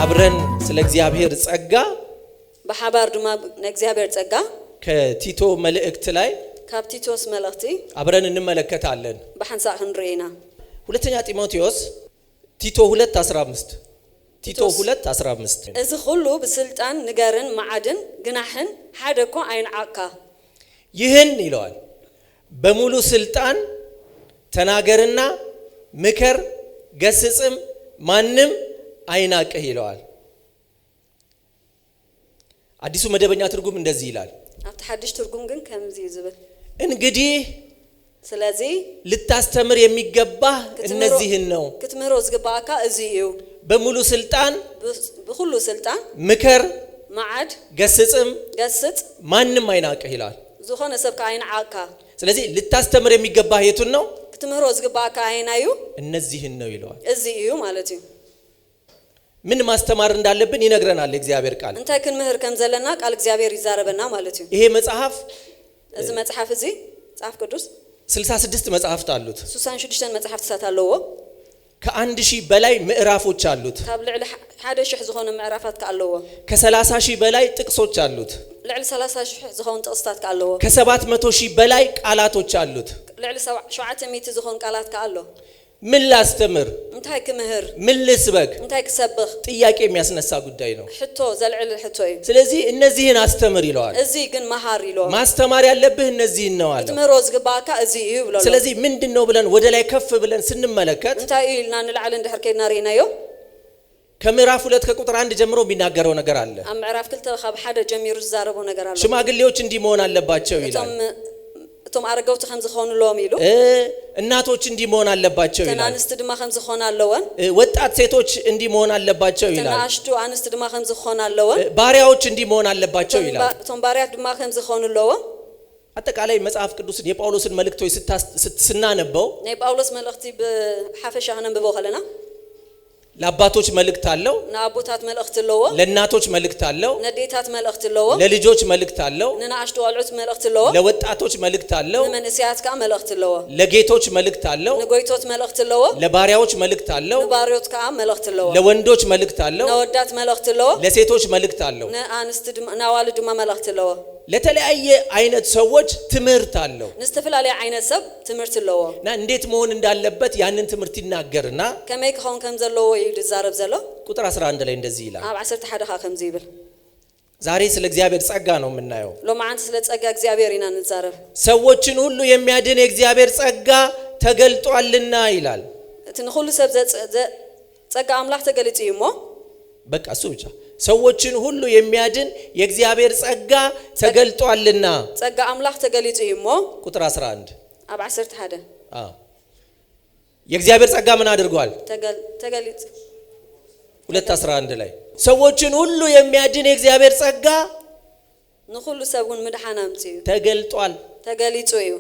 አብረን ስለ እግዚአብሔር ጸጋ በሐባር ድማ እግዚአብሔር ጸጋ ከቲቶ መልእክት ላይ ካፕቲቶስ መልእክቲ አብረን እንመለከታለን። በሐንሳ ህንሬና ሁለተኛ ጢሞቴዎስ ቲቶ 2:15 ቲቶ 2:15 እዚ ሁሉ በስልጣን ንገርን ማዕድን ግናህን ሓደኮ አይንዓካ ይህን ይለዋል በሙሉ ስልጣን ተናገርና ምከር ገስጽም ማንም አይናቀህ ይለዋል። አዲሱ መደበኛ ትርጉም እንደዚህ ይላል። አፍተ ሐዲስ ትርጉም ግን ከምዚ ይዝብል እንግዲህ ስለዚህ ልታስተምር የሚገባ እነዚህን ነው። ክትምሮ ዝግባካ እዚዩ በሙሉ ስልጣን በሁሉ ስልጣን ምከር ማዕድ ገስጽም ገስጽ ማንም አይናቀህ ይላል። ዝኾነ ሰብካ አይንዓካ ስለዚህ ልታስተምር የሚገባ የቱን ነው? ክትምሮ ዝግባካ አይናዩ እነዚህን ነው ይለዋል። እዚዩ ማለት እዩ። ምን ማስተማር እንዳለብን ይነግረናል እግዚአብሔር ቃል። እንታይ ክንምህር ከም ዘለና ቃል እግዚአብሔር ይዛረበና ማለት እዩ። ይሄ መጽሐፍ እዚ መጽሐፍ እዚ መጽሐፍ ቅዱስ 66 መጽሐፍት አሉት። 66 መጽሐፍት ኣለዎ። ከ1000 በላይ ምዕራፎች አሉት። ካብ ልዕሊ 1000 ዝኾነ ምዕራፋት ኣለዎ። ከ30000 በላይ ጥቅሶች አሉት። ልዕሊ 30000 ዝኾኑ ጥቅስታት ኣለዎ። ከ700,000 በላይ ቃላቶች አሉት። ልዕሊ 700 ዝኾኑ ቃላት ኣሎ። ምን ላስተምር እንታይ ክምህር ምን ልስበክ እንታይ ክሰብኽ ጥያቄ የሚያስነሳ ጉዳይ ነው። ሕቶ ዘልዕል ሕቶ እዩ። ስለዚህ እነዚህን አስተምር ይለዋል። እዚ ግን መሃር ይለዋል። ማስተማር ያለብህ እነዚህን ነው አለ። ትምህሮ ዝግባካ እዚ እዩ ብሎ ስለዚህ ምንድነው ብለን ወደ ላይ ከፍ ብለን ስንመለከት እንታይ እዩ ኢልና ንላዕል እንድሕር ከይድና ሪናዮ ከምዕራፍ 2 ከቁጥር 1 ጀምሮ የሚናገረው ነገር አለ። ኣብ ምዕራፍ 2 ካብ 1 ጀሚሩ ዝዛረበው ነገር አለ። ሽማግሌዎች እንዲህ መሆን አለባቸው ይላል። እቶም አረጋውቲ ከም ዝኾኑሎም ኢሉ እናቶች እንዲህ መሆን አለባቸው ይላል። ተናንስት ድማ ከም ዝኾኑ ኣለወን ወጣት ሴቶች እንዲህ መሆን አለባቸው ይላል። ተናሽቱ አንስት ድማ ከም ዝኾኑ ኣለወን ባሪያዎች እንዲህ መሆን አለባቸው ይላል። እቶም ባሪያት ድማ ከም ዝኾኑ ኣለወን አጠቃላይ መጽሐፍ ቅዱስን የጳውሎስን መልእክቶች ስናነበው ናይ ጳውሎስ መልእክቲ በሐፈሻ ነንብበው ከለና ለአባቶች መልእክት አለው፣ ለአቦታት መልእክት አለው፣ ለእናቶች መልእክት አለው፣ ለዴታት መልእክት አለው፣ ለልጆች መልእክት አለው፣ ለናሽቱ ወልዑት መልእክት አለው፣ ለወጣቶች መልእክት አለው፣ ለመንሲያት ካ መልእክት አለው፣ ለጌቶች መልእክት አለው፣ ለጎይቶት መልእክት አለው፣ ለባሪያዎች መልእክት አለው፣ ለባሪያዎች ካ መልእክት አለው፣ ለወንዶች መልእክት አለው፣ ለወዳት መልእክት አለው፣ ለሴቶች መልእክት አለው፣ ለአንስት ናዋልድ ድማ መልእክት አለው። ለተለያየ አይነት ሰዎች ትምህርት አለው። ንስተፈላልያ አይነት ሰብ ትምህርት አለው እና እንዴት መሆን እንዳለበት ያንን ትምህርት ይናገርና ከመይ ከሆን ከም ዘለው ይዛረብ ዘሎ ቁጥር 11 ላይ እንደዚህ ይላል። ኣብ 11 ካ ከም ዝይብል ዛሬ ስለ እግዚአብሔር ጸጋ ነው የምናየው። ሎማዓንት ስለ ጸጋ እግዚአብሔር ኢና ንዛረብ። ሰዎችን ሁሉ የሚያድን የእግዚአብሔር ጸጋ ተገልጧልና ይላል። እትን ሁሉ ሰብ ጸጋ አምላክ ተገልጽ ይሞ በቃ እሱ ብቻ ሰዎችን ሁሉ የሚያድን የእግዚአብሔር ጸጋ ተገልጧልና ጸጋ አምላክ ተገልጽ ይሞ ቁጥር 11 ኣብ 11 የእግዚአብሔር ጸጋ ምን አድርጓል? ተገልጽ 2:11 ላይ ሰዎችን ሁሉ የሚያድን የእግዚአብሔር ጸጋ ንሁሉ ሰውን ምድሓና አምጽ እዩ ተገልጧል። ተገልጹ እዩ።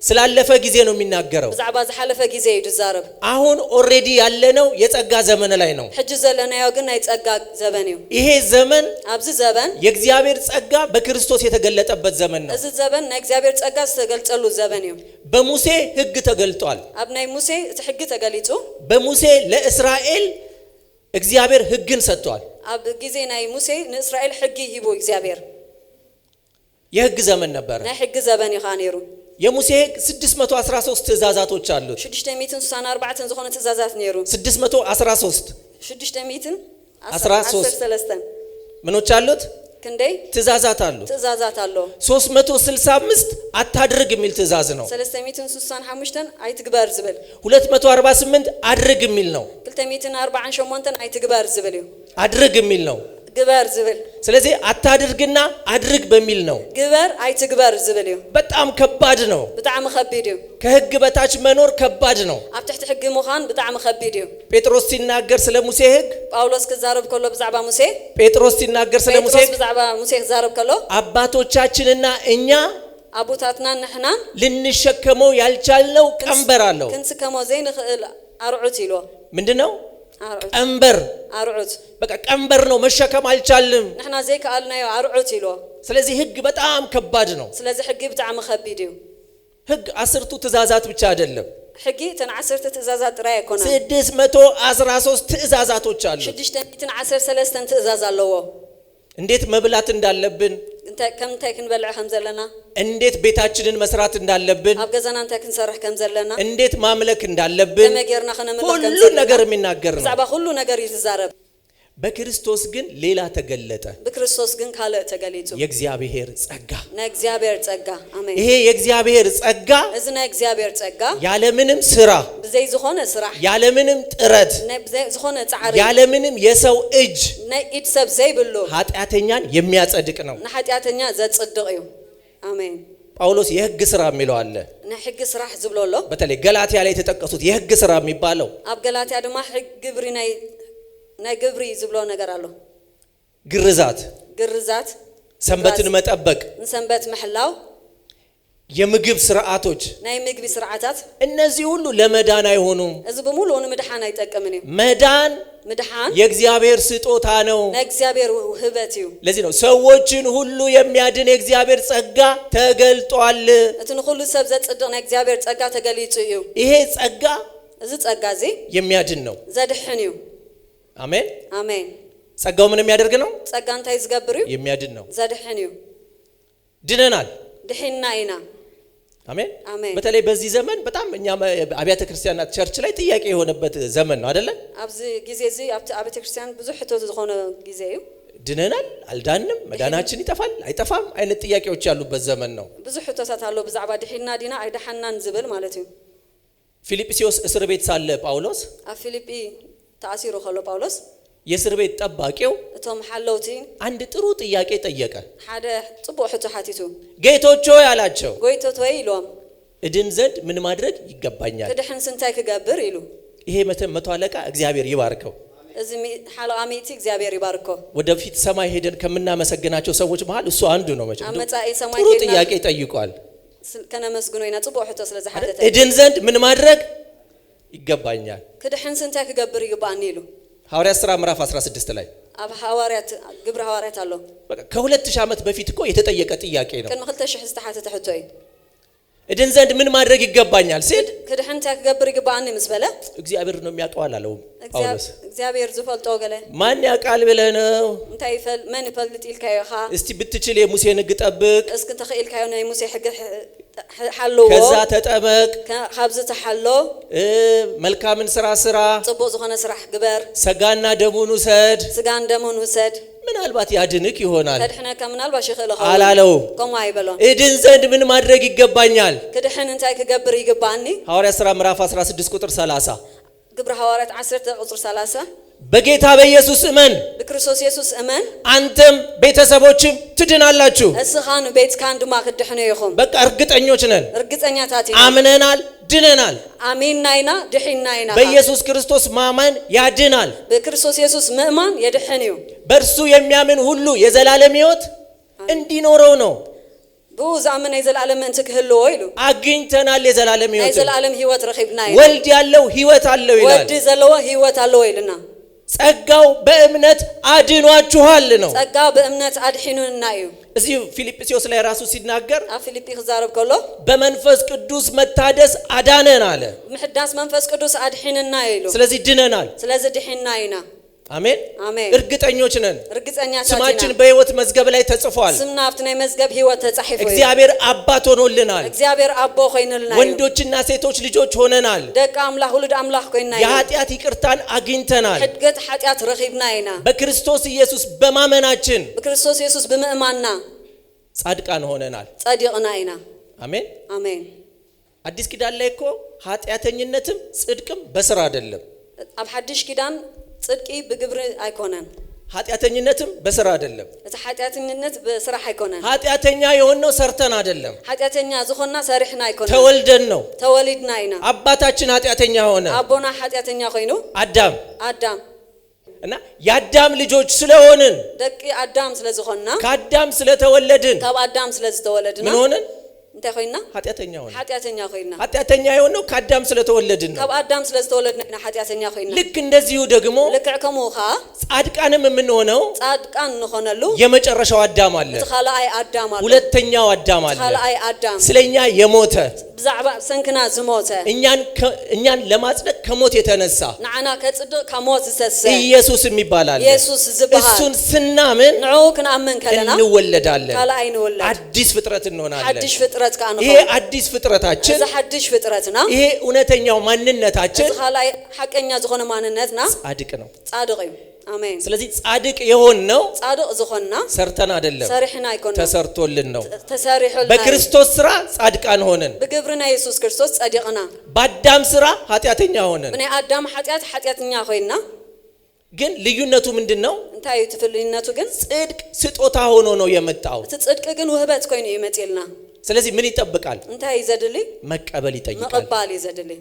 ስላለፈ ጊዜ ነው የሚናገረው። በዛባ ዘሐለፈ ጊዜ ይዛረብ። አሁን ኦሬዲ ያለነው የጸጋ ዘመን ላይ ነው። ሕጅ ዘለናዮ ግን ናይ ጸጋ ዘመን እዩ። ይሄ ዘመን ኣብዚ ዘመን የእግዚአብሔር ጸጋ በክርስቶስ የተገለጠበት ዘመን ነው። እዚ ዘመን ናይ እግዚአብሔር ጸጋ ዝተገልጸሉ ዘመን እዩ። በሙሴ ሕግ ተገልጧል። ኣብ ናይ ሙሴ እቲ ሕግ ተገሊጹ በሙሴ ለእስራኤል እግዚአብሔር ሕግን ሰጥቷል። ኣብ ጊዜ ናይ ሙሴ ንእስራኤል ሕግ ይሂቡ እግዚአብሔር የሕግ ዘመን ነበር። ናይ ሕግ ዘመን ይኻ ነይሩ። የሙሴ ሕግ 613 ትእዛዛቶች አሉት። 664 ዝኾነ ትእዛዛት ነይሩ። 613 613 ምኖች አሉት? ክንደይ ትእዛዛት አሉት። ትእዛዛት አሎ 365 አታድርግ የሚል ትእዛዝ ነው። 365 አይትግበር ዝብል 248 አድርግ የሚል ነው። 248 አይትግበር ዝብል እዩ። አድርግ የሚል ነው። ግበር ዝብል ስለዚህ አታድርግና አድርግ በሚል ነው። ግበር አይትግበር ዝብል እዩ። በጣም ከባድ ነው። በጣም ከቢድ እዩ። ከሕግ በታች መኖር ከባድ ነው። ኣብ ትሕቲ ሕጊ ምዃን በጣም ከቢድ እዩ። ጴጥሮስ ሲናገር ስለ ሙሴ ሕግ ጳውሎስ ክዛረብ ከሎ ብዛዕባ ሙሴ ጴጥሮስ ሲናገር ስለ ሙሴ ጴጥሮስ ብዛዕባ ሙሴ ክዛረብ ከሎ አባቶቻችንና እኛ አቦታትና ንሕና ልንሸከመው ያልቻልነው ቀንበር አለው። ክንስከሞ ዘይንኽእል አርዑት ኢሎ ምንድነው? ቀንበር አርዑት በቃ ቀንበር ነው። መሸከም አልቻልንም። ንሕና ዘይከኣልናዮ አርዑት ኢሎ። ስለዚህ ሕግ በጣም ከባድ ነው። ስለዚህ ሕግ በጣም ከቢድ እዩ። ሕግ 10ቱ ትእዛዛት ብቻ አይደለም። حقي تنعسرت تأزازات رأي كنا 613 ትእዛዛቶች አሉ 613 ትእዛዝ አለዎ እንዴት መብላት እንዳለብን انت كم تاكن بلع خم زلنا እንዴት ቤታችንን መስራት እንዳለብን አብ ገዛና انت كنسرح كم زلنا እንዴት ማምለክ እንዳለብን ከመገርና ከነመለክ ሁሉ ነገር የሚናገር ነው ዛባ ሁሉ ነገር ይተዛረብ በክርስቶስ ግን ሌላ ተገለጠ በክርስቶስ ግን ካለ ተገለጡ የእግዚአብሔር ጸጋ ነእግዚአብሔር ጸጋ አሜን ይሄ የእግዚአብሔር ጸጋ እዝና እግዚአብሔር ጸጋ ያለ ምንም ስራ በዘይ ዝኾነ ስራ ያለ ምንም ጥረት በዘይ ዝኾነ ጻዕሪ ያለ ምንም የሰው እጅ ነኢድ ሰብ ዘይብሉ ኃጢአተኛን የሚያጸድቅ ነው ነኃጢአተኛ ዘጽድቅ እዩ አሜን ጳውሎስ የሕግ ስራ የሚለው አለ ነሕግ ስራህ ዝብሎሎ በተለይ ገላትያ ላይ የተጠቀሱት የሕግ ስራ የሚባለው አብ ገላትያ ድማ ሕግ ግብሪ ናይ ግብሪ ዝብሎ ነገር አለ ግርዛት ሰንበትን መጠበቅ ሰንበት መሕላው የምግብ ስርዓቶች ናይ ምግቢ ስርዓታት እነዚህ ሁሉ ለመዳን አይሆኑም እዚ በሙሉ ለመድኃን አይጠቀምን እዩ መዳን የእግዚአብሔር ስጦታ ነው ለእግዚአብሔር ህበት እዩ ለዚህ ነው ሰዎችን ሁሉ የሚያድን የእግዚአብሔር ጸጋ ተገልጧል እትን ሁሉ ሰብ ዘጽድቅ ናይ እግዚአብሔር ጸጋ ተገሊጹ እዩ ይሄ ጸጋ እዚ ጸጋ እዚ የሚያድን ነው ዘድሕን እዩ አሜን አሜን ጸጋው ምን የሚያደርግ ነው ጸጋ እንታይ ዝገብር እዩ የሚያድን ነው ዘድሕን እዩ ድነናል ድሕና ኢና አሜን አሜን በተለይ በዚህ ዘመን በጣም እኛ አብያተ ክርስቲያናት ቸርች ላይ ጥያቄ የሆነበት ዘመን ነው አይደለ አብዚ ጊዜ እዚ አብያተ ክርስቲያን ብዙ ሕቶት ዝኾነ ጊዜ እዩ ድነናል አልዳንም መዳናችን ይጠፋል አይጠፋም አይነት ጥያቄዎች ያሉበት ዘመን ነው ብዙ ሕቶታት አለው በዛዕባ ድሕና ዲና አይደሐናን ዝብል ማለት እዩ ፊልጵስዩስ እስር ቤት ሳለ ጳውሎስ ፊልጵ ታሲሩ ኸሎ ጳውሎስ የእስር ቤት ጠባቂው እቶም ሐለውቲ አንድ ጥሩ ጥያቄ ጠየቀ ሓደ ጽቡቅ ሕቶ ሐቲቱ ጌቶች ሆይ አላቸው ጎይቶት ሆይ ኢሎም እድን ዘንድ ምን ማድረግ ይገባኛል ከደህን ስንታይ ከገብር ይሉ ይሄ መቶ አለቃ እግዚአብሔር ይባርከው እዚ ሐላሚቲ እግዚአብሔር ይባርከው ወደፊት ሰማይ ሄደን ከምናመሰግናቸው ሰዎች መሃል እሱ አንዱ ነው መቼም አመጻኢ ሰማይ ጥሩ ጥያቄ ጠይቋል ከነመስግኖይና ጽቡቅ ሕቶ ስለዚህ ሐተተ እድን ዘንድ ምን ማድረግ ይገባኛል ከደህን ስንታይ ከገብር ይባን ይሉ ሐዋርያት ሥራ ምዕራፍ 16 ላይ አብ ሐዋርያት ግብረ ሐዋርያት አሎ በቃ ከ2000 ዓመት በፊት እኮ የተጠየቀ ጥያቄ ነው ከን 2000 ዝተሐተተ ሕቶይ እድን ዘንድ ምን ማድረግ ይገባኛል ሲል ከደህን ታይ ከገብር ይባን ምስበለ እግዚአብሔር ነው የሚያውቀው አለው ጳውሎስ እግዚአብሔር ዝፈልጦ ገለ ማን ያውቃል ብለህ ነው እንታይ ይፈል ማን ይፈልጥ ይልካዮኻ እስቲ ብትችል የሙሴን ሕግ ጠብቅ እስኪ ተኸኢልካዮ ናይ ሙሴ ሕግ حلو كذا تتأمك خبز تحلو ملكامن سرا صبو زخنا سرح جبر سجانا دمون وسد سجان دمون وسد من البات يادنك يهونال كدحنا كمن البا شيخ له على لو كم يبلون إدين زند من مدرج يجبانيال كدحنا أنت كجبر يجباني حواري سرا مرافع سرا سدس كتر سلاسة جبر حوارات 10 قطر سلاسة بقيتها بيسوس إيمان بكريستوس يسوس إيمان أنتم بيت سبوتشم تدين الله شو السخان بيت كان دماغ كدحنا يخون بق أرجت أنيوتشنن أرجت أنياتاتي آمننال ديننال آمين ناينا دحين ناينا بيسوس كريستوس مامن يدينال بكريستوس يسوس مأمن يدحنيو برسو يميامن هلو يزلالميوت إندي نورونو بوز عمنا يزلالم أنت كهلو ويلو أجنتنا لزلالميوت يزلالم هيوت رخيب ناينا ولد يالله هيوت الله يلال ولد زلوا هيوت الله يلنا ጸጋው በእምነት አድኗችኋል ነው ጸጋው በእምነት አድሂኑና እዩ እዚህ ፊልጵስዩስ ላይ ራሱ ሲናገር ፊልጵ ይዛረብ ከሎ በመንፈስ ቅዱስ መታደስ አዳነን አለ ምሕዳስ መንፈስ ቅዱስ አድሂኑና ይሉ ስለዚህ ድነናል ስለዚህ ድሂና ይና አሜን አሜን እርግጠኞች ነን እርግጠኛታ ስማችን በሕይወት መዝገብ ላይ ተጽፏል ስምና አፍትናይ መዝገብ ሕይወት ተጻሕፎ እግዚአብሔር አባት ሆኖልናል እግዚአብሔር አቦ ሆይነልና ወንዶችና ሴቶች ልጆች ሆነናል ደቅ አምላክ ወልድ አምላክ ኮይና የኃጢአት ይቅርታን አግኝተናል ሕድገት ኃጢአት ረኺብና ይና በክርስቶስ ኢየሱስ በማመናችን በክርስቶስ ኢየሱስ በመእማንና ጻድቃን ሆነናል ጻድቅና ይና አሜን አሜን አዲስ ኪዳን ላይ እኮ ኃጢአተኝነትም ጽድቅም በስራ አይደለም አብ ሐዲስ ኪዳን ጽድቂ በግብር አይኮነን ኃጢአተኝነትም በስራ አይደለም እታ ኃጢአተኝነት በስራ አይኮነን ኃጢአተኛ የሆነው ሰርተን አይደለም ኃጢአተኛ ዝሆንና ሰሪሕና አይኮነን ተወልደን ነው ተወሊድና አይና አባታችን ኃጢአተኛ ሆነ አቦና ኃጢአተኛ ኮይኑ አዳም እና የአዳም ልጆች ስለሆንን ደቂ አዳም ስለዝሆንና ከአዳም ስለተወለድን ካብ አዳም ስለዝተወለድና ምን ሆነን እንተ ኮይና ኃጢአተኛ ሆነ ኃጢአተኛ ኮይና ኃጢአተኛ የሆነው ከአዳም ስለተወለድን ነው ከአዳም ስለተወለድን ኃጢአተኛ ኮይና ልክ እንደዚሁ ደግሞ ለከከሙኻ ጻድቃንም የምንሆነው ጻድቃን እንሆነሉ የመጨረሻው አዳም አለ ተኻላይ አዳም አለ ሁለተኛው አዳም አለ ተኻላይ አዳም ስለኛ የሞተ ብዛዕባ ሰንክና ዝሞተ እኛን ለማጽደቅ ከሞት የተነሳ ናዓና ከጽድቅ ከሞት ዝተሰ ኢየሱስ የሚባላል ኢየሱስ ዝባሃል እሱን ስናምን ነው ከናመን ከለና እንወለዳለን ካላይ እንወለድ አዲስ ፍጥረት እንሆናለን አዲስ ፍጥረት ካንሆ ይሄ አዲስ ፍጥረታችን እዚ አዲስ ፍጥረትና ይሄ እውነተኛው ማንነታችን ካላይ ሐቀኛ ዝኾነ ማንነትና ጻድቅ ነው ጻድቅ እዩ አሜን ስለዚህ ጻድቅ የሆነው ጻድቅ ዝኾንና ሰርተን አይደለም ሰሪሕና አይኮን ተሰርቶልን ነው ተሰሪሑልና በክርስቶስ ስራ ጻድቃን ሆነን በግብርና ኢየሱስ ክርስቶስ ጻድቅና በአዳም ስራ ኃጢአተኛ ሆነን በኔ አዳም ኃጢአተኛ ሆይና ግን ልዩነቱ ምንድነው እንታይ ትፈልይነቱ ግን ጽድቅ ስጦታ ሆኖ ነው የመጣው ጽድቅ ግን ውህበት ኮይኑ ይመጥልና ስለዚህ ምን ይጠብቃል እንታይ ይዘድልይ መቀበል ይጠይቃል መቀበል ይዘድልይ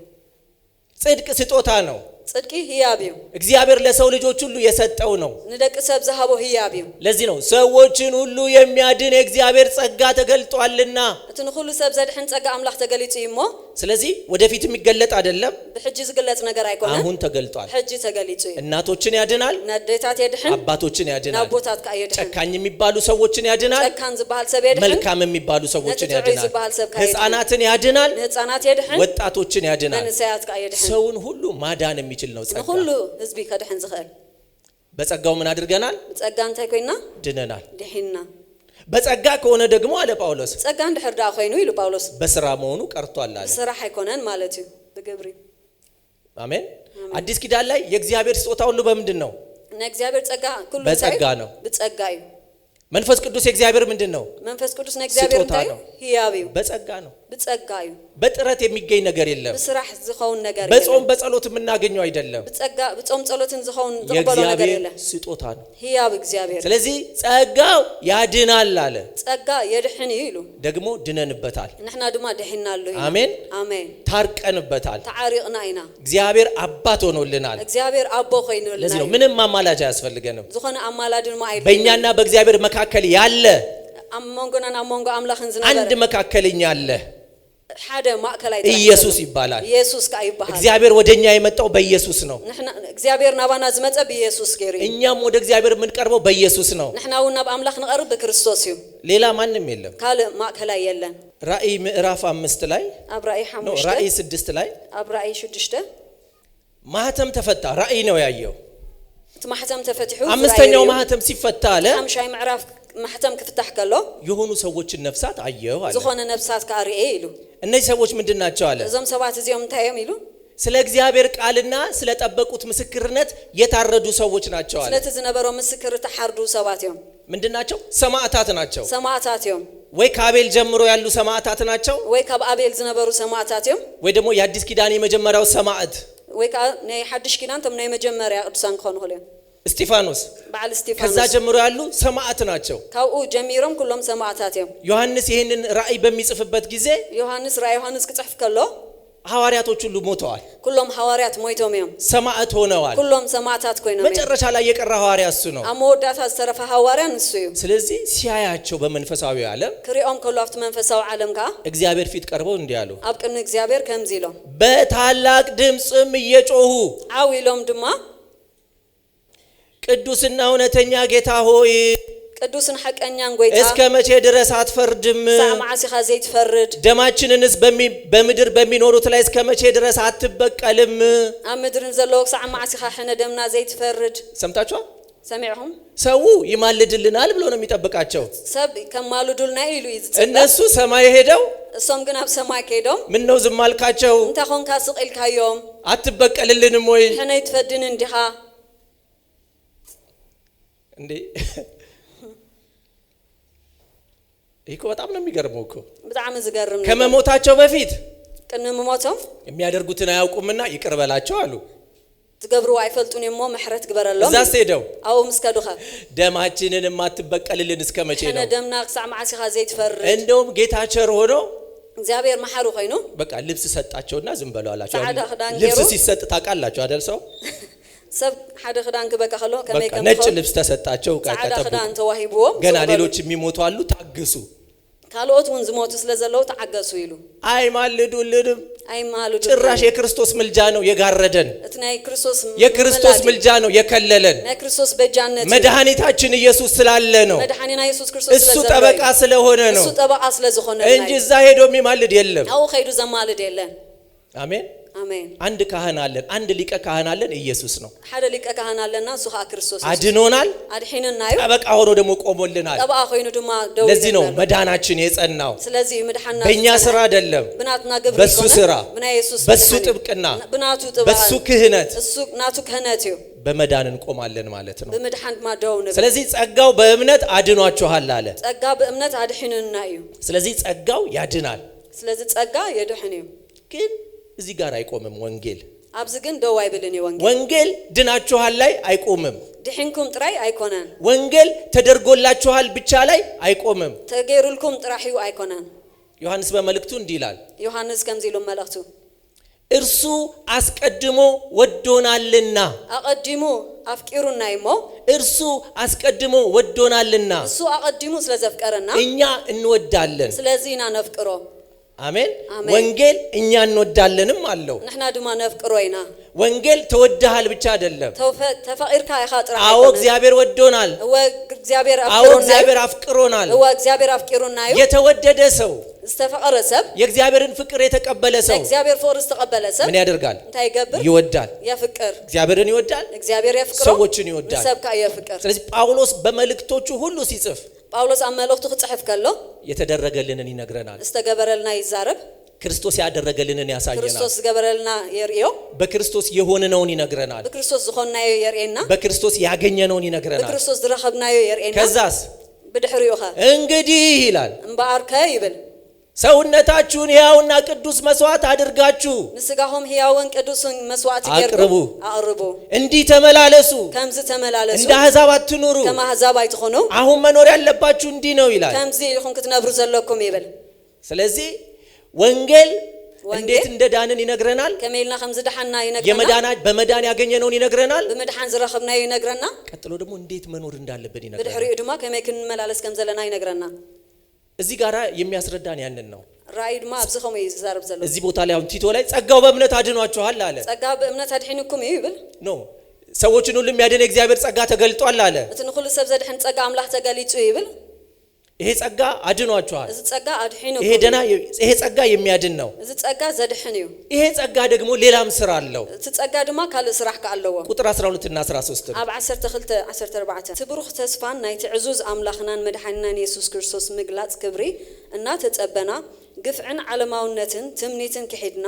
ጽድቅ ስጦታ ነው ጽድቂ ህያብዩ እግዚአብሔር ለሰው ልጆች ሁሉ የሰጠው ነው ንደቅ ሰብ ዘሃቦ ህያብዩ ለዚህ ነው ሰዎችን ሁሉ የሚያድን የእግዚአብሔር ጸጋ ተገልጧልና እትን ሁሉ ሰብ ዘድሕን ጸጋ አምላክ ተገሊጹ ይሞ ስለዚህ ወደፊት የሚገለጥ አይደለም በሕጂ ዝግለጽ ነገር አይኮነ አሁን ተገልጧል ሕጂ ተገሊጹ እናቶችን ያድናል ነዴታት ያድሕን አባቶችን ያድናል ናቦታት ካየድሕን ጨካኝ የሚባሉ ሰዎችን ያድናል ጨካን ዝባል ሰብ ያድሕን መልካም የሚባሉ ሰዎችን ያድናል ዝባል ሰብ ካየድሕን ህፃናትን ያድናል ህፃናት ያድሕን ወጣቶችን ያድናል መንሳያት ካየድሕን ሰውን ሁሉ ማዳን የሚችል ነው ጸጋ ሁሉ ህዝቢ ከድሕን ዝኽእል በጸጋው ምን አድርገናል በጸጋ እንታይ ኮይና ድነናል ድሕና በጸጋ ከሆነ ደግሞ አለ ጳውሎስ ጸጋ እንደሕርዳ ኮይኑ ይሉ ጳውሎስ በስራ መሆኑ ቀርቷል አለ ስራህ አይኮነን ማለት እዩ በግብሪ አሜን አዲስ ኪዳን ላይ የእግዚአብሔር ስጦታ ሁሉ በምንድን ነው ነእግዚአብሔር ጸጋ ሁሉ በጸጋ ነው በጸጋ እዩ መንፈስ ቅዱስ የእግዚአብሔር ምንድነው መንፈስ ቅዱስ ነእግዚአብሔር እንታይ ህያብዩ በጸጋ ነው በጸጋ እዩ በጥረት የሚገኝ ነገር የለም በስራህ ዝኸውን ነገር በጾም በጸሎት የምናገኘው አይደለም በጸጋ በጾም ጸሎትን ዝኸውን ዝቀበለው ነገር የለም ስጦታ ነው ህያብ እግዚአብሔር ስለዚህ ጸጋው ያድናል አለ ጸጋ የድሕን ይሉ ደግሞ ድነንበታል ንሕና ድማ ድሕናሉ አሜን አሜን ታርቀንበታል ተዓሪቅና ኢና እግዚአብሔር አባት ሆኖልናል እግዚአብሔር አቦ ኮይኑልና ለዚህ ነው ምንም ማማላጅ አያስፈልገንም ዝኾነ አማላድን ማይል በእኛና በእግዚአብሔር መካከል ያለ አሞንጎና አሞንጎ አምላክን ዝነበረ አንድ መካከለኛ አለ ሓደ ማእከላይ ኢየሱስ ይባላል ኢየሱስ ካ ይባላል እግዚአብሔር ወደኛ የመጣው በኢየሱስ ነው ንሕና እግዚአብሔር ናባና ዝመጸ በኢየሱስ ገሪ እኛም ወደ እግዚአብሔር የምንቀርበው በኢየሱስ ነው ንሕናው ናብ አምላክ ንቀርብ በክርስቶስ እዩ ሌላ ማንንም የለም ካለ ማእከላይ የለን ራእይ ምዕራፍ 5 ላይ አብራይ 5 ራእይ 6 ላይ አብራይ 6 ማህተም ተፈታ ራእይ ነው ያየው ማህተም ተፈትሑ አምስተኛው ማህተም ሲፈታ አለ ሻይ ምዕራፍ ማህተም ክፍታህ ከሎ የሆኑ ሰዎችን ነፍሳት አየው አለ ዝኾነ ነፍሳት ካርኤ ይሉ እነዚህ ሰዎች ምንድናቸው አለ እዞም ሰባት እዚኦም እንታዮም ይሉ ስለ እግዚአብሔር ቃልና ስለ ጠበቁት ምስክርነት የታረዱ ሰዎች ናቸው አለ ስለዚህ ዝነበረው ምስክር ተሐርዱ ሰባት እዮም ምንድናቸው ሰማዕታት ናቸው ሰማዕታት እዮም ወይ ከአቤል ጀምሮ ያሉ ሰማዕታት ናቸው ወይ ካብ አቤል ዝነበሩ ሰማዕታት እዮም ወይ ደግሞ የአዲስ ኪዳን የመጀመሪያው ሰማዕት ወይ ናይ ሓድሽ ኪዳን ቶም ናይ መጀመሪያ ቅዱሳን ክኾኑ ይኽእሉ እስጢፋኖስ በዓል እስጢፋኖስ ከዛ ጀምሮ ያሉ ሰማዕት ናቸው ካብኡ ጀሚሮም ኩሎም ሰማዕታት እዮም ዮሐንስ ይሄንን ራእይ በሚጽፍበት ጊዜ ዮሐንስ ራእይ ዮሐንስ ክጽሕፍ ከሎ ሐዋርያቶች ሁሉ ሞተዋል ኩሎም ሐዋርያት ሞይቶም እዮም ሰማዕት ሆነዋል ኩሎም ሰማዕታት ኮይኖም መጨረሻ ላይ የቀረ ሐዋርያ እሱ ነው አመወዳታ ዝተረፈ ሐዋርያ እሱ እዩ ስለዚህ ሲያያቸው በመንፈሳዊ ዓለም ክሪኦም ከሎ አፍት መንፈሳዊ ዓለም ካ እግዚአብሔር ፊት ቀርበው እንዲህ አሉ ኣብ ቅድሚ እግዚአብሔር ከምዚ ኢሎም በታላቅ ድምጽም እየጮሁ ዓው ኢሎም ድማ ቅዱስና እውነተኛ ጌታ ሆይ ቅዱስን ሐቀኛን ጎይታ እስከ መቼ ድረስ አትፈርድም ሳማዓሲኻ ዘይትፈርድ ደማችንንስ በምድር በሚኖሩት ላይ እስከ መቼ ድረስ አትበቀልም ኣብ ምድርን ዘለዎ ሳማዓሲኻ ሕነ ደምና ዘይትፈርድ ሰምታችኋል ሰሚዕሁም ሰው ይማልድልናል ብሎ ነው የሚጠብቃቸው ሰብ ከማሉዱልና ይሉ ይጽበ እነሱ ሰማይ ሄደው እሶም ግን ኣብ ሰማይ ከይዶም ምን ነው ዝም አልካቸው እንታይ ኾንካ ስቂልካዮም አትበቀልልንም ወይ ሕነ ይትፈድን እንዲኻ እንዴ ይሄ በጣም ነው የሚገርመው እኮ በጣም ዝገርም ነው ከመሞታቸው በፊት ቅድም ሞቶም የሚያደርጉትን አያውቁምና ይቅር በላቸው አሉ ትገብሩ አይፈልጡን የሞ ምሕረት ግበረሎም እዛስ ሄደው አው ምስከዱኻ ደማችንን ማትበቀልልን እስከ መቼ ነው ሕነ ደምና ሳማዓሲኻ ዘይትፈርድ እንደውም ጌታ ቸር ሆኖ እግዚአብሔር መሐሩ ኮይኑ በቃ ልብስ ሰጣቸውና ዝም በለው አላቸው ጻዕዳ ክዳን ልብስ ገይሩ ሲሰጥ ታውቃላችሁ አይደል ሰው ሰብ ሓደ ክዳን ክበቃ ከሎ ከመይ ነጭ ልብስ ተሰጣቸው ጻዕዳ ክዳን ተዋሂብዎም ገና ሌሎች የሚሞቱ አሉ ታግሱ ካልኦት ውን ዝሞቱ ስለዘለው ተዓገሱ ይሉ አይማልዱልንም አይማልዱ ጭራሽ የክርስቶስ ምልጃ ነው የጋረደን እትናይ ክርስቶስ የክርስቶስ ምልጃ ነው የከለለን ናይ ክርስቶስ በጃነት መድኃኒታችን ኢየሱስ ስላለ ነው መድኃኒና ኢየሱስ ክርስቶስ እሱ ጠበቃ ስለሆነ ነው እሱ ጠበቃ ስለሆነ ነው እንጂ እዛ ሄዶ የሚማልድ የለም አው ኸይዱ ዘማልድ የለም አሜን አሜን አንድ ካህን አለን አንድ ሊቀ ካህን አለን ኢየሱስ ነው ሓደ ሊቀ ካህን አለና ሱኻ ክርስቶስ አድኖናል አድሒንናዩ ጠበቃ ሆኖ ደግሞ ቆሞልናል ጠበቃ ሆይኑ ድማ ደው ለዚህ ነው መዳናችን የጸናው ስለዚህ መድኃና በእኛ ስራ አይደለም ብናትና ግብር በሱ ስራ ብና ኢየሱስ በሱ ጥብቅና ብናቱ ጥበቃ በሱ ክህነት እሱ ናቱ ክህነትዩ በመዳን እንቆማለን ማለት ነው በመድኃን ማደው ነው ስለዚህ ጸጋው በእምነት አድኗችኋል አለ ጸጋ በእምነት አድሒንናዩ ስለዚህ ጸጋው ያድናል ስለዚህ ጸጋ የድሕንዩ ግን እዚህ ጋር አይቆምም ወንጌል አብዝ ግን ደው አይብልን ወንጌል ድናችኋል ላይ አይቆምም ድሕንኩም ጥራይ አይኮናን ወንጌል ተደርጎላችኋል ብቻ ላይ አይቆምም ተገይሩልኩም ጥራሂው አይኮናን ዮሐንስ በመልእክቱ እንዲህ ይላል ዮሐንስ ከምዚሉ መልእክቱ እርሱ አስቀድሞ ወዶናልና አቀድሙ አፍቂሩና ይሞ እርሱ አስቀድሞ ወዶናልና እሱ አቀድሙ ስለዘፍቀረና እኛ እንወዳለን ስለዚህና ነፍቅሮ አሜን ወንጌል እኛ እንወዳለንም አለው ንሕና ድማ ነፍቅሮይና ወንጌል ተወደሃል ብቻ አይደለም ተፈቂርካ ይኻጥራ አዎ እግዚአብሔር ወዶናል እግዚአብሔር አፍቅሮናል እግዚአብሔር አፍቂሩናዩ የተወደደ ሰው ዝተፈቀረ ሰብ የእግዚአብሔርን ፍቅር የተቀበለ ሰው እግዚአብሔር ፍቅር ዝተቀበለ ሰብ ምን ያደርጋል ታይገብር ይወዳል ያፍቅር እግዚአብሔርን ይወዳል እግዚአብሔር ያፍቅር ሰዎችን ይወዳል ሰብካ ያፍቅር ስለዚህ ጳውሎስ በመልእክቶቹ ሁሉ ሲጽፍ ጳውሎስ አመለክቱ ጽሕፍ ከሎ የተደረገልንን ይነግረናል እስተገበረልና ይዛረብ ክርስቶስ ያደረገልንን ያሳየናል ክርስቶስ ገበረልና የርዮ በክርስቶስ የሆነውን ይነግረናል በክርስቶስ ዝሆናዩ የርኤና በክርስቶስ ያገኘነውን ይነግረናል በክርስቶስ ዝረኸብናዩ የርኤና ከዛስ በድሕሪውኻ እንግዲህ ይላል እምባአርከ ይብል ሰውነታችሁን ሕያውና ቅዱስ መስዋዕት አድርጋችሁ ንስጋሆም ሕያውን ቅዱስን መስዋዕት አቅርቡ እንዲህ ተመላለሱ ከምዚ ተመላለሱ እንደ አሕዛብ አትኑሩ ከማ አሕዛብ አይትኾኑ አሁን መኖር ያለባችሁ እንዲህ ነው ይላል ከምዚ ኢልኹም ክትነብሩ ዘለኩም ይብል ስለዚህ ወንጌል እንዴት እንደዳንን ይነግረናል ከመይልና ከምዚ ደሓና ይነግረናል በመዳን ያገኘነውን ይነግረናል በመድሓን ዝረኸብናዩ ይነግረና ቀጥሎ ደግሞ እንዴት መኖር እንዳለብን ይነግረናል በድሕሪኡ ድማ ከመይ ክንመላለስ ከም ዘለና ይነግረና እዚህ ጋር የሚያስረዳን ያንን ነው ራእይ ድማ ኣብዚ ኸመይ ይዛረብ ዘሎ እዚህ ቦታ ላይ አሁን ቲቶ ላይ ጸጋው በእምነት አድኗችኋል አለ ጸጋ በእምነት አድሒንኩም ይብል ኖ ሰዎችን ሁሉ የሚያድን እግዚአብሔር ጸጋ ተገልጧል አለ እትን ሁሉ ሰብ ዘድሕን ጸጋ አምላክ ተገሊጹ ይብል ይሄ ጸጋ አድኗችኋል እዚ ጸጋ አድሒንኩም ይሄ ጸጋ የሚያድን ነው እዚ ጸጋ ዘድሕን እዩ ይሄ ጸጋ ደግሞ ሌላም ስራ አለው እቲ ጸጋ ድማ ካልእ ስራሕ ከአለዎ ቁጥር 12 እና 13 ኣብ 12 14 ትብሩኽ ተስፋን ናይ ትዕዙዝ አምላኽናን መድኃኒናን ኢየሱስ ክርስቶስ ምግላጽ ክብሪ እና ተጸበና ግፍዕን ዓለማውነትን ትምኒትን ክሒድና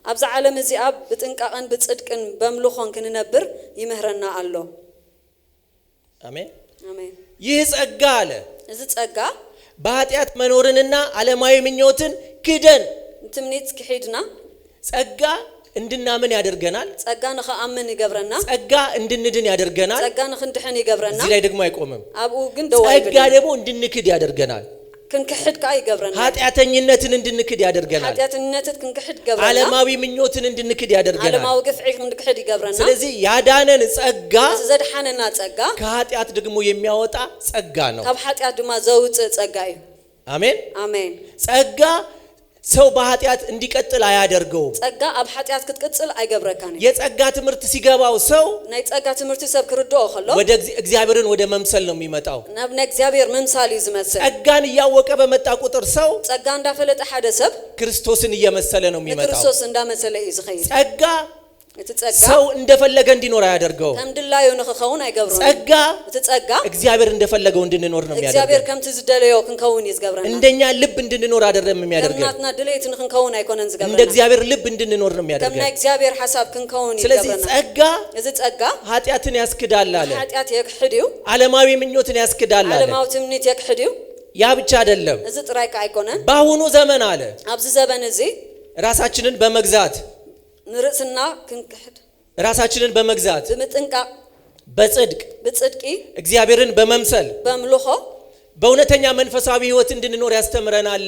ኣብዛ ዓለም እዚኣ ብጥንቃቐን ብጽድቅን በምልኾን ክንነብር ይምህረና ኣሎ አሜን አሜን ይህ ጸጋ አለ እዚ ጸጋ በኃጢአት መኖርንና ዓለማዊ ምኞትን ክደን ትምኒት ክሒድና ጸጋ እንድናምን ያደርገናል ጸጋ ንኸአምን ይገብረና ጸጋ እንድንድን ያደርገናል ጸጋ ንኽንድሕን ይገብረና እዚህ ላይ ደግሞ አይቆምም አብኡ ግን ደዋይ ጸጋ ደግሞ እንድንክድ ያደርገናል ክንክሕድ ካ ይገብረና ኃጢአተኝነትን እንድንክድ ያደርገናል ኃጢአተኝነትን ክንክሕድ ይገብረና ዓለማዊ ምኞትን እንድንክድ ያደርገናል ዓለማዊ ግፍዒ ክንክሕድ ይገብረና ስለዚህ ያዳነን ጸጋ ዘድሓነና ጸጋ ከኃጢአት ደግሞ የሚያወጣ ጸጋ ነው ካብ ኃጢአት ድማ ዘውፅእ ጸጋ እዩ አሜን አሜን ጸጋ ሰው በኃጢአት እንዲቀጥል አያደርገው ጸጋ ኣብ ኃጢአት ክትቀጽል አይገብረካን የጸጋ ትምህርት ሲገባው ሰው ናይ ጸጋ ትምህርት ሰብ ክርድኦ ከሎ ወደ እግዚአብሔርን ወደ መምሰል ነው የሚመጣው ናብ ናይ እግዚአብሔር መምሳል ይዝመስል ጸጋን ያወቀ በመጣ ቁጥር ሰው ጸጋ እንዳፈለጠ ሓደ ሰብ ክርስቶስን እየመሰለ ነው የሚመጣው ክርስቶስ እንዳመሰለ እዩ ዝኸይድ ጸጋ እቲ ጸጋ ሰው እንደፈለገ እንዲኖር አያደርገው ከም ድላዩ ንኽኸውን አይገብሮን ጸጋ እቲ ጸጋ እግዚአብሔር እንደፈለገው እንድንኖር ነው የሚያደርገው እግዚአብሔር ከምቲ ዝደለዮ ክንከውን ይዝገብረና እንደኛ ልብ እንድንኖር አይደለም የሚያደርገው ከምናትና ድሌት ንኽንከውን አይኮነን ዝገብረና እንደ እግዚአብሔር ልብ እንድንኖር ነው የሚያደርገው ከምና እግዚአብሔር ሐሳብ ክንከውን ስለዚህ ይዝገብረና ጸጋ እዚ ጸጋ ኃጢአትን ያስክዳል አለ ኃጢአት የክሕድዩ ዓለማዊ ምኞትን ያስክዳል አለ ዓለማዊ ትምኒት የክሕድዩ ያ ብቻ አይደለም እዚ ጥራይካ አይኮነን በአሁኑ ዘመን አለ ኣብዚ ዘበን እዚ ራሳችንን በመግዛት ንርእስና ክንክሕድ ራሳችንን በመግዛት ብምጥንቃቅ በጽድቅ ብጽድቂ እግዚአብሔርን በመምሰል በምልኾ በእውነተኛ መንፈሳዊ ህይወት እንድንኖር ያስተምረናል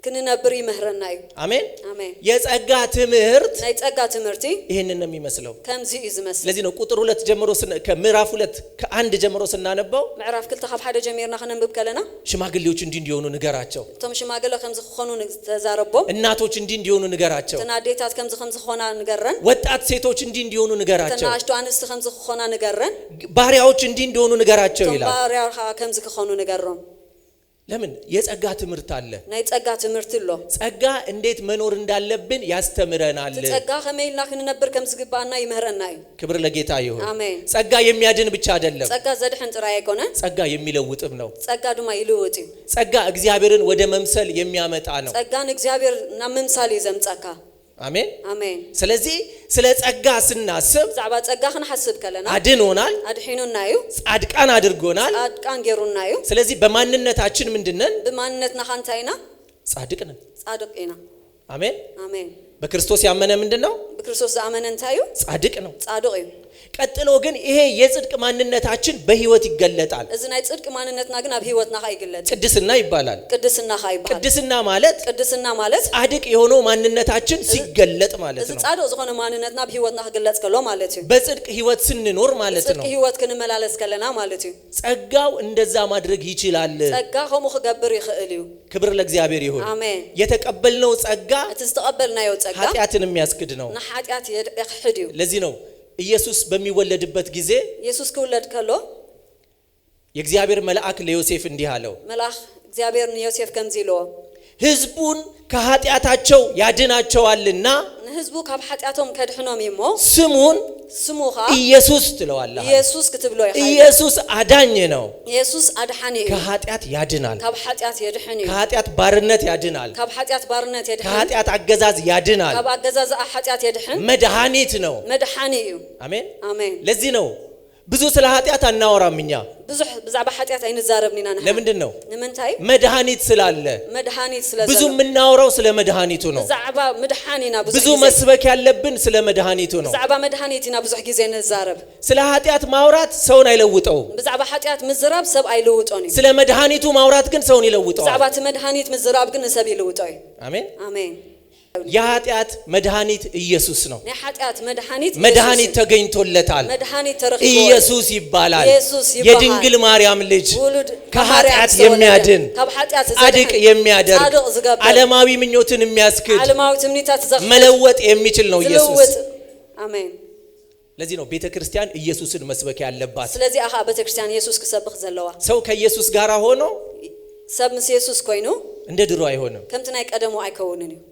ክንነብር ይመህረና እዩ አሜን አሜን የጸጋ ትምህርት ናይ ጸጋ ትምህርቲ ይሄንን ነው የሚመስለው ከምዚ ይዝመስል ለዚህ ነው ቁጥር 2 ጀምሮ ከምዕራፍ 2 ከ1 ጀምሮ ስናነባው ምዕራፍ 2 ካብ 1 ጀምርና ከነንብብ ከለና ሽማግሌዎች እንዲሆኑ ንገራቸው ቶም ሽማግሌ ከምዚ ክኾኑ ተዛረቦም እናቶች እንዲሆኑ ንገራቸው ተናዴታት ከምዚ ክኾና ንገረን ወጣት ሴቶች እንዲሆኑ ንገራቸው ተናሽቶ አንስት ከምዚ ክኾና ንገረን ባሪያዎች እንዲሆኑ ንገራቸው ይላል ባሪያ ከምዚ ክኾኑ ንገሮም ለምን የጸጋ ትምህርት አለ ናይ ጸጋ ትምህርት ሎ ጸጋ እንዴት መኖር እንዳለብን ያስተምረናል ጸጋ ከመይልና ክንነብር ከምዝግባና ይመህረና እዩ ክብር ለጌታ ይሁን አሜን ጸጋ የሚያድን ብቻ አይደለም ጸጋ ዘድህን ጥራይ አይኮነን ጸጋ የሚለውጥም ነው ጸጋ ድማ ይልውጥ እዩ ጸጋ እግዚአብሔርን ወደ መምሰል የሚያመጣ ነው ጸጋን እግዚአብሔርና መምሳል ይዘምጻካ አሜን አሜን ስለዚህ ስለ ጸጋ ስናስብ ዛባ ጸጋ ክንሐስብ ከለና አድኖናል አድሒኑና እዩ ጻድቃን አድርጎናል ጻድቃን ገሩና እዩ ስለዚህ በማንነታችን ምንድነን በማንነትና ካንታይና ጻድቅ ነን ጻድቅና አሜን አሜን በክርስቶስ ያመነ ምንድነው በክርስቶስ ያመነ እንታዩ ጻድቅ ነው ጻድቅ እዩ ቀጥሎ ግን ይሄ የጽድቅ ማንነታችን በህይወት ይገለጣል እዚ ናይ ጽድቅ ማንነትና ግን አብ ህይወትና ይገለጥ ቅድስና ይባላል ቅድስና ይባላል ቅድስና ማለት ጻድቅ የሆነው ማንነታችን ሲገለጥ ማለት ነው እዚ ጻድቅ ዝኾነ ማንነትና በህይወትና ይገለጽ ከሎ ማለት እዩ በጽድቅ ህይወት ስንኖር ማለት ነው ጽድቅ ህይወት ክንመላለስ ከለና ማለት እዩ ጸጋው እንደዛ ማድረግ ይችላል ጸጋ ከመ ክገብር ይኽእል እዩ ክብር ለእግዚአብሔር ይሁን አሜን የተቀበልነው ጸጋ ተስተቀበልናዮ ጸጋ ኃጢአትን የሚያስክድ ነው ንኃጢአት ይኽድ እዩ ለዚህ ነው ኢየሱስ በሚወለድበት ጊዜ ኢየሱስ ከወለድ ከሎ የእግዚአብሔር መልአክ ለዮሴፍ እንዲህ አለው መልአክ እግዚአብሔር ለዮሴፍ ከምዚሎ ህዝቡን ከኃጢአታቸው ያድናቸዋልና ህዝቡ ካብ ኃጢአቶም ከድሕኖም ይሞ ስሙኻ ኢየሱስ ትለዋለህ ኢየሱስ ክትብሎ ይኸ ኢየሱስ አዳኝ ነው ኢየሱስ አድሓኒ እዩ ከኃጢአት ያድናል ካብ ኃጢአት ያድሕን እዩ ከኃጢአት ባርነት ያድናል ካብ ኃጢአት ባርነት ያድሕን ከኃጢአት አገዛዝ ያድናል ካብ አገዛዝ ኃጢአት ያድሕን መድኃኒት ነው መድኃኒ እዩ አሜን አሜን ለዚህ ነው ብዙ ስለ ኃጢአት አናወራምኛ ብዙ በዛባ ኃጢአት አይንዛረብኒና ነህ ለምንድን ነው ለምንታይ መድኃኒት ስላለ መድኃኒት ስለዘለ ብዙ ምናወራው ስለ መድኃኒቱ ነው በዛባ መድኃኒና ብዙ መስበክ ያለብን ስለ መድኃኒቱ ነው በዛባ መድኃኒትና ብዙ ጊዜ እንዛረብ ስለ ኃጢአት ማውራት ሰውን አይለውጠው በዛባ ኃጢአት ምዝራብ ሰብ አይለውጦኒ ስለ መድኃኒቱ ማውራት ግን ሰውን ይለውጠው በዛባ መድኃኒት ምዝራብ ግን ሰብ ይለውጠው አሜን አሜን የኃጢአት መድኃኒት ኢየሱስ ነው የኃጢአት መድኃኒት ተገኝቶለታል መድኃኒት ተረክቦ ኢየሱስ ይባላል የድንግል ማርያም ልጅ ከኃጢአት የሚያድን ጻድቅ የሚያደርግ ዓለማዊ ምኞትን የሚያስክድ ዓለማዊ ትምኒታት መለወጥ የሚችል ነው ኢየሱስ አሜን ለዚህ ነው ቤተክርስቲያን ኢየሱስን መስበክ ያለባት ስለዚህ አኻ ቤተክርስቲያን ኢየሱስ ከሰብኽ ዘለዋ ሰው ከኢየሱስ ጋር ሆኖ ሰብ ምስ ኢየሱስ ኮይኑ እንደ ድሮ አይሆንም ከምት ናይ ቀደሙ አይከውንን እዩ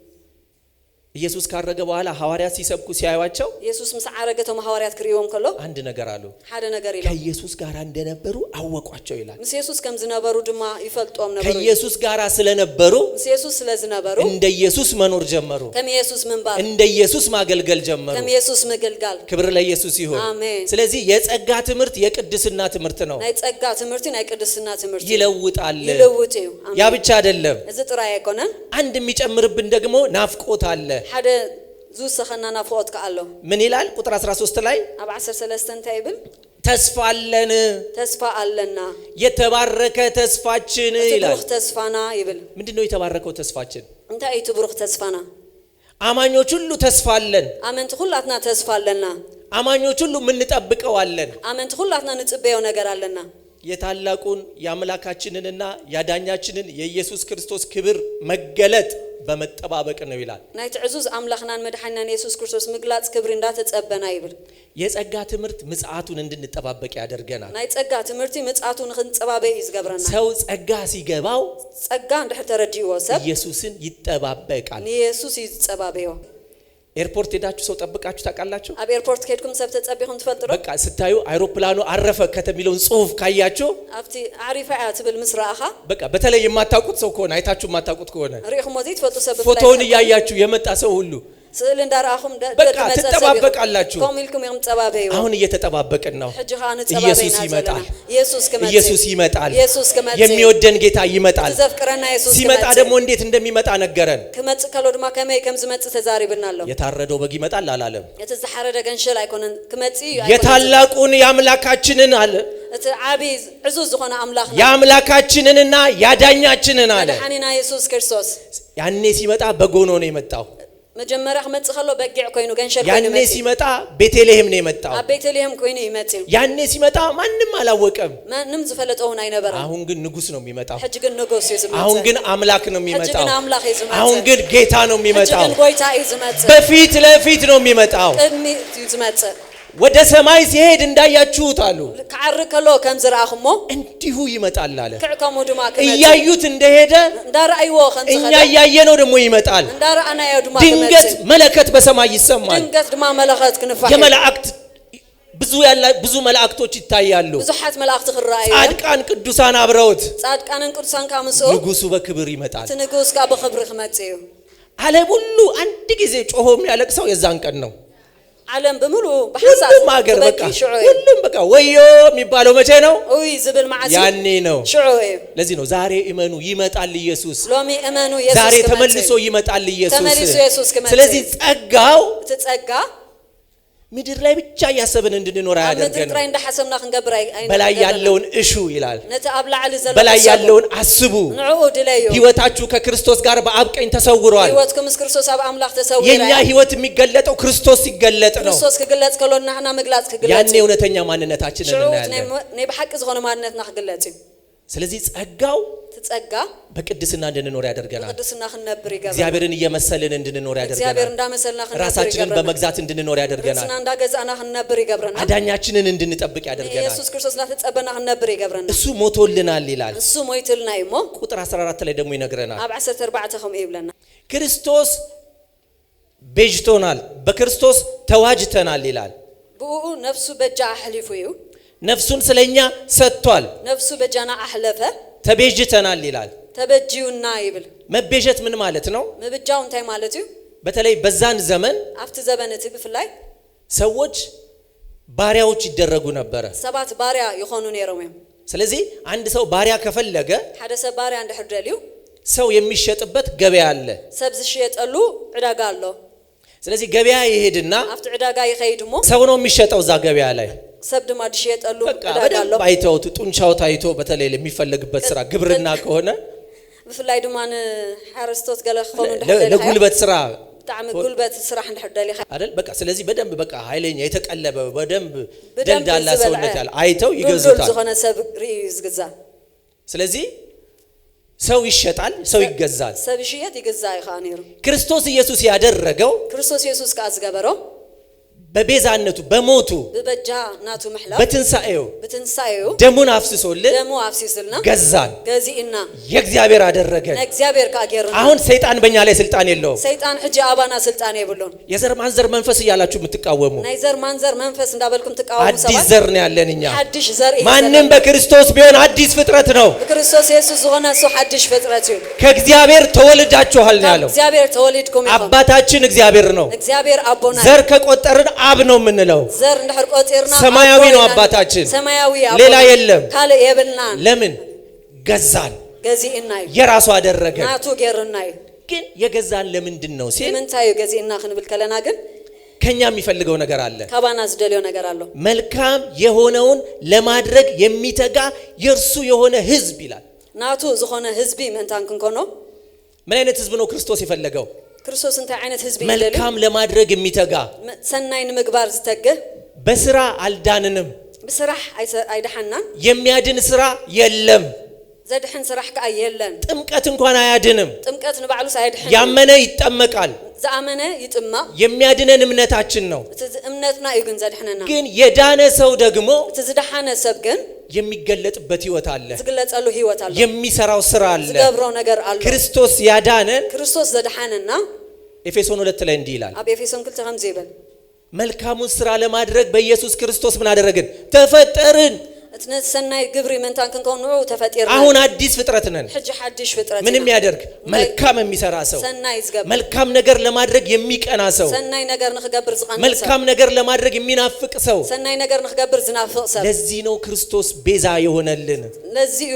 ኢየሱስ ካረገ በኋላ ሐዋርያት ሲሰብኩ ሲያዩአቸው ኢየሱስ ምስ አረገተው ሐዋርያት ክሪዮም ከሎ አንድ ነገር አሉ ሓደ ነገር ይላል ከኢየሱስ ጋር እንደነበሩ አወቋቸው ይላል ምስ ኢየሱስ ከም ዝነበሩ ድማ ይፈልጦም ነበሩ ከኢየሱስ ጋር ስለነበሩ ምስ ኢየሱስ ስለዝነበሩ እንደ ኢየሱስ መኖር ጀመሩ ከም ኢየሱስ መንባር እንደ ኢየሱስ ማገልገል ጀመሩ ከም ኢየሱስ መገልጋል ክብር ለኢየሱስ ይሁን አሜን ስለዚህ የጸጋ ትምህርት የቅድስና ትምህርት ነው ናይ ጸጋ ትምህርት ናይ ቅድስና ትምህርት ይለውጣል ይለውጥ እዩ ያ ብቻ አይደለም እዚ ጥራይ አይኮነን አንድ የሚጨምርብን ደግሞ ናፍቆት አለ ሓደ ዙሰኸና ናፍቆት ካአሎ ምን ይላል ቁጥር 13 ላይ አብ 13 እንታይ ይብል ተስፋ አለና የተባረከ ተስፋችን ይላል ተስፋና ይብል ምንድነው የተባረከው ተስፋችን እንታይ ትብሩክ ተስፋና አማኞች ሁሉ ተስፋ አለን አመንት ሁላትና ተስፋ አለና አማኞች ሁሉ ምን እንጠብቀው አለን አመንት ሁላትና ንጽበየው ነገር አለና የታላቁን ያምላካችንንና ያዳኛችንን የኢየሱስ ክርስቶስ ክብር መገለጥ በመጠባበቅ ነው ይላል ናይ ትዕዙዝ አምላክናን መድኃኒናን ኢየሱስ ክርስቶስ ምግላጽ ክብር እንዳተጸበና ይብል የጸጋ ትምህርት ምጽአቱን እንድንጠባበቅ ያደርገናል ናይ ጸጋ ትምህርቲ ምጽአቱን ክንጸባበቅ ይዝገብረና ሰው ጸጋ ሲገባው ጸጋ እንድሕር ተረዲዮ ሰብ ኢየሱስን ይጠባበቃል ኢየሱስ ይጸባበዮ ኤርፖርት ሄዳችሁ ሰው ጠብቃችሁ ታውቃላችሁ አብ ኤርፖርት ከድኩም ሰብ ተጸቢኹም ትፈልጥሩ በቃ ስታዩ አይሮፕላኑ አረፈ ከተሚለውን ጽሁፍ ካያችሁ አፍቲ አሪፋ ያትብል ምስራኻ በቃ በተለይ የማታውቁት ሰው ከሆነ አይታችሁ የማታውቁት ከሆነ ሪኹም ወዚ ትፈልጡ ሰብ ፎቶውን ያያችሁ የመጣ ሰው ሁሉ ስዕል እንዳራኹም በቃ ተጠባበቃላችሁ ኮሚልኩም ይም ጸባበዩ አሁን እየተጠባበቅን ነው ሕጅኻን ጸባበይና ኢየሱስ ይመጣል የሚወደን ጌታ ይመጣል ተዘፍቅረና ኢየሱስ ሲመጣ ደግሞ እንዴት እንደሚመጣ ነገረን ከመጽ ከሎ ድማ ከመይ ከም ዝመጽ ተዛሪብናለሁ የታረደው በግ ይመጣል አላለም የተዘሐረደ ገንሸል አይኮነን ከመጽ የታላቁን ያምላካችንን አለ እቲ ዓቢ ዕዙዝ ዝኾነ አምላክና ያምላካችንንና ያዳኛችንን አለ መድኃኒና ኢየሱስ ክርስቶስ ያኔ ሲመጣ በጎኖ ነው የመጣው መጀመሪያ ከመጽ ከሎ በግዕ ኮይኑ ገንሸል ኮይኑ ያኔ ሲመጣ ቤተልሔም ነው የመጣው ቤተልሔም ኮይኑ ይመጽው ያኔ ሲመጣ ማንንም አላወቀም ማንንም ዝፈለጠውን አይነበረ አሁን ግን ንጉስ ነው የሚመጣው ሕጂ ግን ንጉስ ይዝመጽ አሁን ግን አምላክ ነው የሚመጣው ሕጂ ግን አምላክ ይዝመጽ አሁን ግን ጌታ ነው የሚመጣው ሕጂ ግን ጎይታ ይዝመጽ በፊት ለፊት ነው የሚመጣው ቅድሚ ይዝመጽ ወደ ሰማይ ሲሄድ እንዳያችሁት አሉ ከዓርከሎ ከም ዝራአኽሞ እንዲሁ ይመጣል አለ ከዕከሙ ድማ እያዩት እንደሄደ እንዳራአይዎ ከም እኛ ያየነው ደግሞ ይመጣል እንዳራአናዮ ድማ ድንገት መለከት በሰማይ ይሰማል ድንገት ድማ መለከት ክንፋህ የመላእክት ብዙ መላእክቶች ይታያሉ ብዙሓት መላእክት ክራአዩ ጻድቃን ቅዱሳን አብረውት ጻድቃንን ቅዱሳን ካምሶ ንጉሱ በክብር ይመጣል ንጉስ ጋ በክብር ይመጽዩ ዓለም ሁሉ አንድ ጊዜ ጮሆ የሚያለቅሰው የዛን ቀን ነው ዓለም በሙሉ በሐሳብ ሁሉም ሀገር በቃ ሁሉም በቃ ወዮ የሚባለው መቼ ነው ኦይ ዝብል ማዕሲ ያኔ ነው ሽዑይ ለዚህ ነው ዛሬ እመኑ ይመጣል ኢየሱስ ሎሚ እመኑ ኢየሱስ ዛሬ ተመልሶ ይመጣል ተመልሶ ኢየሱስ ከመጣ ስለዚህ ጸጋው ተጸጋ ምድር ላይ ብቻ ያሰብን እንድንኖር ያደርገናል ምድር ላይ እንደሐሰብና ክንገብር አይነ በላይ ያለውን እሹ ይላል ነተ አብላዓል ዘለ በላይ ያለውን አስቡ ንዑ ድለዩ ህይወታችሁ ከክርስቶስ ጋር በአብ ቀኝ ተሰውሯል ህይወትኩም ክርስቶስ አብ አምላክ ተሰውሯል የኛ ህይወት የሚገለጠው ክርስቶስ ሲገለጥ ነው ክርስቶስ ከገለጽ ከሎና ሐና መግለጽ ከገለጽ ያኔ እውነተኛ ማንነታችንን እናያለን ነይ በሐቅ ዝሆነ ማንነትና ከገለጽ ስለዚህ ጸጋው ተጸጋ በቅድስና እንድንኖር ያደርገናል በቅድስና ክንነብር ይገባል እግዚአብሔር እየመሰልን እንድንኖር ያደርገናል እግዚአብሔር እንዳመሰልና ክንነብር ራሳችንን በመግዛት እንድንኖር ያደርገናል ክርስትና እንዳገዛና ክንነብር ይገብረናል አዳኛችንን እንድንጠብቅ ያደርገናል ኢየሱስ ክርስቶስ ለተጸበና ክንነብር ይገብረናል እሱ ሞቶልናል ይላል እሱ ሞይትልና ይሞ ቁጥር 14 ላይ ደግሞ ይነግረናል አብ 14 ከም ይብለና ክርስቶስ ቤጅቶናል በክርስቶስ ተዋጅተናል ይላል ብኡ ነፍሱ በጃ አህሊፉ እዩ ነፍሱን ስለኛ ሰጥቷል ነፍሱ በጃና አህለፈ ተቤጅተናል ይላል ተበጂውና ይብል መቤዠት ምን ማለት ነው መብጃው እንታይ ማለት እዩ በተለይ በዛን ዘመን አፍት ዘበነት ብፍላይ ሰዎች ባሪያዎች ይደረጉ ነበር ሰባት ባሪያ ይሆኑ ነሮም ስለዚህ አንድ ሰው ባሪያ ከፈለገ ሓደ ሰብ ባሪያ እንደሕደልዩ ሰው የሚሸጥበት ገበያ አለ ሰብ ዝሽየጠሉ ዕዳጋ አሎ ስለዚህ ገበያ ይሄድና አፍት ዕዳጋ ይኸይድሞ ሰው ነው የሚሸጠው ዛ ገበያ ላይ ሰብ ድማ ድሽየጠሉ ዕዳጋ አሎ ባይተውት ጡንቻው ታይቶ በተለይ ለሚፈልግበት ስራ ግብርና ከሆነ ብፍላይ ድማን ሓረስቶት ገለ ኾኑ እንደሕደልዩ ለጉልበት ስራ ጣዕም ጉልበት ስራህ እንደሕደልዩ አይደል በቃ ስለዚህ በደንብ በቃ ኃይለኛ የተቀለበ በደንብ ደልዳላ ሰውነት ያለ አይተው ይገዙታል ዝኾነ ሰብ ርኢ ዝግዛ ስለዚህ ሰው ይሸጣል ሰው ይገዛል ሰብ ይሽየጥ ይገዛ ይኻኔሩ ክርስቶስ ኢየሱስ ያደረገው ክርስቶስ ኢየሱስ ካዝገበሮ በቤዛነቱ በሞቱ በበጃ ናቱ መሕላው በትንሳኤው ደሙን አፍስሶልን ደሙ አፍስሶልና ገዛን ገዚእና የእግዚአብሔር አደረገን እግዚአብሔር ካገርና አሁን ሰይጣን በእኛ ላይ ስልጣን የለውም ሰይጣን ሕጂ አባና ስልጣን የብሉን የዘር ማንዘር መንፈስ እያላችሁ የምትቃወሙ ናይ ዘር ማንዘር መንፈስ እንዳበልኩም ተቃወሙ አዲስ ዘር ነው ያለን እኛ አዲስ ዘር ማንንም በክርስቶስ ቢሆን አዲስ ፍጥረት ነው በክርስቶስ ኢየሱስ ሆነ ሰው አዲስ ፍጥረት ነው ከእግዚአብሔር ተወልዳችኋል ነው ያለው እግዚአብሔር ተወልድኩም ይሁን አባታችን እግዚአብሔር ነው እግዚአብሔር አቦና ዘር ከቆጠርን አብ ነው የምንለው ዘር እንደህር ቆጥርና ሰማያዊ ነው አባታችን ሰማያዊ አቦ ሌላ የለም ካለ የብልናን ለምን ገዛን ገዚእና የራሱ አደረገ ናቱ ገርና ግን የገዛን ለምንድን ነው ሲል ምን ታዩ ገዚእና ክንብል ከለና ግን ከኛ የሚፈልገው ነገር አለ ከባና ዝደልዮ ነገር አለ መልካም የሆነውን ለማድረግ የሚተጋ የርሱ የሆነ ህዝብ ይላል ናቱ ዝኾነ ህዝቢ ምንታን ክንኮኖ ምን አይነት ህዝብ ነው ክርስቶስ የፈለገው ክርስቶስ እንታይ አይነት ህዝብ ይደልዩ መልካም ለማድረግ የሚተጋ ሰናይን ምግባር ዝተገ በስራ አልዳንንም በስራህ አይደሐናን የሚያድን ስራ የለም ዘድሕን ስራህ ከ የለን ጥምቀት እንኳን አያድንም ጥምቀት ንባዕሉስ አይድሕን ያመነ ይጠመቃል ዘአመነ ይጥማ የሚያድነን እምነታችን ነው እምነትና ይግን ዘድሕነና ግን የዳነ ሰው ደግሞ ተዝደሐነ ሰብ ግን የሚገለጥበት ህይወት አለ ዝግለጸሉ ህይወት አለ የሚሰራው ስራ አለ ዝገብሮ ነገር አለ ክርስቶስ ያዳነን ክርስቶስ ዘድሐነና ኤፌሶን 2 ላይ እንዲህ ይላል አብ ኤፌሶን 2 ከም ዘይብል መልካሙን ስራ ለማድረግ በኢየሱስ ክርስቶስ ምን አደረግን ተፈጠርን እትነሰናይ ግብሪ መንታን ክንከውኑ ተፈጢርና አሁን አዲስ ፍጥረት ነን ሕጂ ሐዲሽ ፍጥረት ምን የሚያደርግ መልካም የሚሰራ ሰው ሰናይ ዝገብር መልካም ነገር ለማድረግ የሚቀና ሰው ሰናይ ነገር ንኽገብር ዝቀና መልካም ነገር ለማድረግ የሚናፍቅ ሰው ሰናይ ነገር ንኽገብር ዝናፍቅ ሰብ ለዚህ ነው ክርስቶስ ቤዛ የሆነልን ለዚህ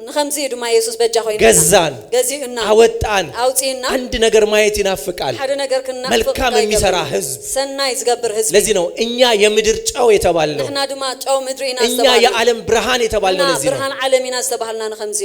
ንኸምዚ ድማ ኢየሱስ በጃ ሆይና ገዛን ገዚእና አወጣን አውጪና አንድ ነገር ማየት ይናፍቃል ሓደ ነገር ክናፍቅ መልካም የሚሰራ ህዝብ ሰናይ ዝገብር ህዝብ ለዚህ ነው እኛ የምድር ጨው የተባልነው ንሕና ድማ ጨው ምድሪና እኛ የዓለም ብርሃን የተባልነው ለዚህ ነው ብርሃን ዓለሚና ዝተባሃልና ንኸምዚ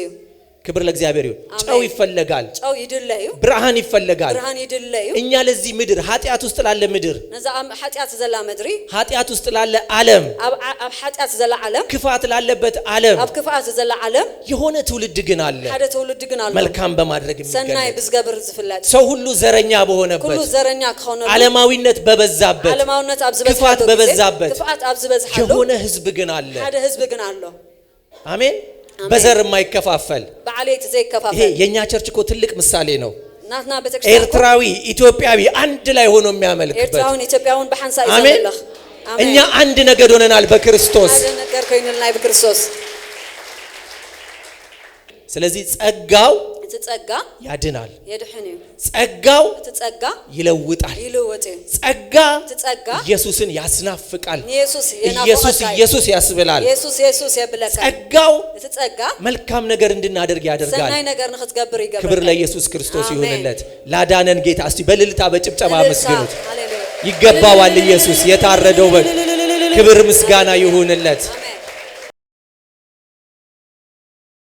ክብር ለእግዚአብሔር ይሁን ጨው ይፈልጋል ጨው ይድለዩ ብርሃን ይፈልጋል ብርሃን ይድለዩ እኛ ለዚህ ምድር ኃጢአት ውስጥ ላለ ምድር ነዛ ኃጢአት ዘላ ምድሪ ኃጢአት ውስጥ ላለ ዓለም አብ ኃጢአት ዘላ ዓለም ክፋት ላለበት ዓለም አብ ክፋት ዘላ ዓለም የሆነ ትውልድ ግን አለ ሓደ ትውልድ ግን አለ መልካም በማድረግ የሚገለጥ ሰናይ ብዝገብር ዝፍላጥ ሰው ሁሉ ዘረኛ በሆነበት ሁሉ ዘረኛ ከሆነ ዓለማዊነት በበዛበት ዓለማዊነት አብዝበዛበት ክፋት በበዛበት ክፋት አብዝበዛለው የሆነ ህዝብ ግን አለ ሓደ ህዝብ ግን አለ አሜን በዘር የማይከፋፈል በዓሌት ዘይከፋፈል ይሄ የኛ ቸርች እኮ ትልቅ ምሳሌ ነው ናትና በተክርስቲያን ኤርትራዊ ኢትዮጵያዊ አንድ ላይ ሆኖ የሚያመልክበት ኤርትራውን ኢትዮጵያውን በሐንሳ አሜን ይዘመለኽ እኛ አንድ ነገድ ሆነናል በክርስቶስ አንድ ነገር ኮይንልናይ በክርስቶስ ስለዚህ ጸጋው ተጸጋ ያድናል የድህን ጸጋው ተጸጋ ይለውጣል ይለውጥ ጸጋ ተጸጋ ኢየሱስን ያስናፍቃል ኢየሱስ ያስብላል ኢየሱስ ያብለካ ጸጋው ተጸጋ መልካም ነገር እንድናደርግ ያደርጋል ሰናይ ነገር ንኽትገብር ይገባል ክብር ለኢየሱስ ክርስቶስ ይሁንለት ላዳነን ጌታ እስቲ በልልታ በጭብጨባ መስግኑት ይገባዋል ኢየሱስ የታረደው በግ ክብር ምስጋና ይሁንለት